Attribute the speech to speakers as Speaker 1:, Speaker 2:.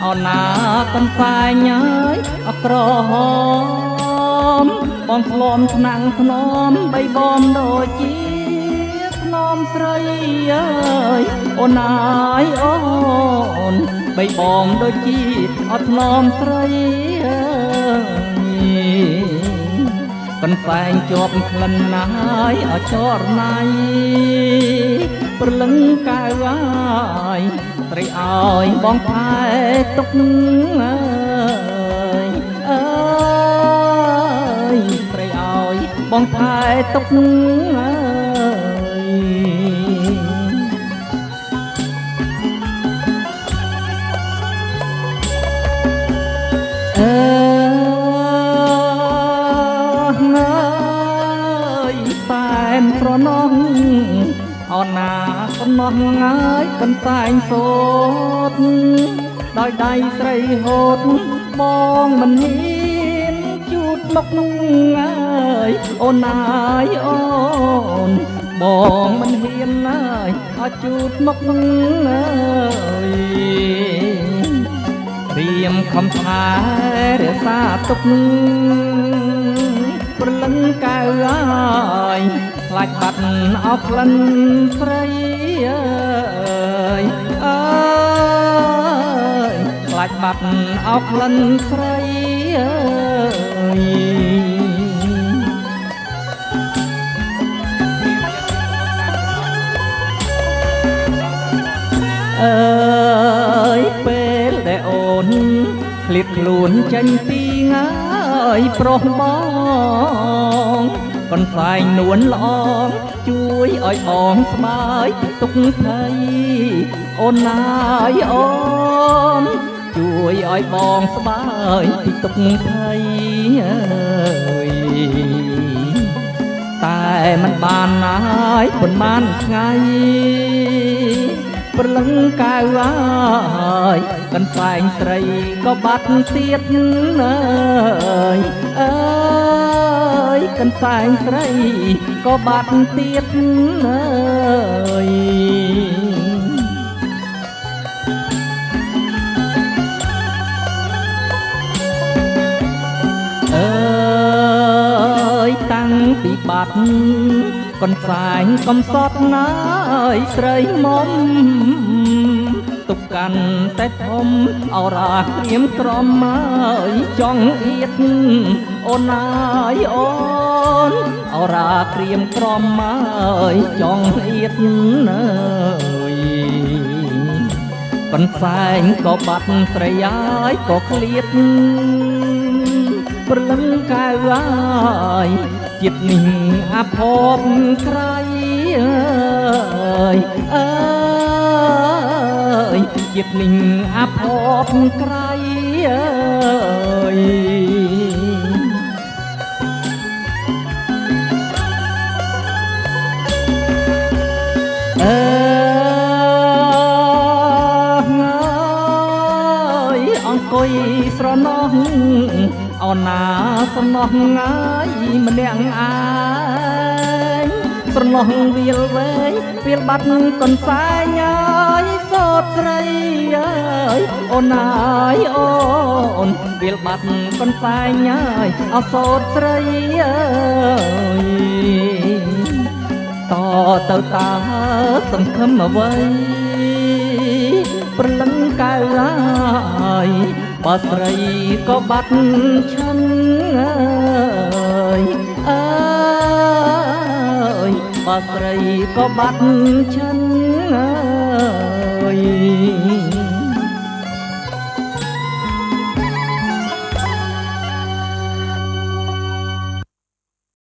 Speaker 1: អូនណាកំសែងអើយអក្រហមបងធ្លំឆ្នាំងធ្នមបីបំដូចជាធ្នមស្រីអើយអូនណាយអូនបីបងដូចជាអត់ធ្នមស្រីអើយកន្សែងជាប់ក្លិនណាយអចរណៃព្រលឹងកៅអាយត្រីឲ្យបងផែទុកអើយអើយត្រីឲ្យបងផែទុកអើយអើសែនប្រណោះអូនណាកំណោះងាយកន្សែងសូត្រដោយដៃស្រីហូតបងមិនហ៊ានជូតមុខអើយអូនណាយអូនបងមិនហ៊ានអើយអត់ជូតមុខអើយរៀមខំថែរក្សាទុកព្រលឹងកៅអាយខ្លាចបាត់អស់ក្លិនស្រីអើយអើយខ្លាចបាត់អស់ក្លិនស្រីអើយអើយពេលដែលអូនឃ្លាតខ្លួនចេញពីងាយប្រុសបងកន្សែងនួនល្អជួយឲ្យបងស្បើយទុកភ័យអូនណាយអូនជួយឲ្យបងស្បើយពីទុកភ័យអើយតែមិនបានណាយប៉ុន្មានថ្ងៃព្រលឹងកៅអាយកន្សែងស្រីក៏បាត់ទៀតអើយអើយកន្សែងស្រីក៏បាត់ទៀតអើយអើយតាំងពីបាត់កន្សែងកំសត់ណាយស្រីមុំទុកកាន់តែធំអរាក្រៀមក្រំហើយចង់អៀតអូនណាយអូនអរាក្រៀមក្រំហើយចង់អៀតអើយកន្សែងក៏បាត់ស្រីហើយក៏ឃ្លាតព្រលឹងកៅអាយចិត្តនេះអាភពក្រៃអើយអើយចិត្តនេះអាភពក្រៃអើយអើយអង្គុយស្រណោះអូនណាស្រណោះងាយម្នាក់ឯងស្រណោះវាលវែងវាលបាត់កន្សែងអើយសោតស្រីអើយអូនណាយអូនវាលបាត់កន្សែងអើយអសោតស្រីអើយតទៅតើសង្ឃឹមអ្វីព្រលឹងកៅអាយបើស្រីក៏បាត់ឈឹងអើយអើយបើស្រីក៏បាត់ឈឹងអើយ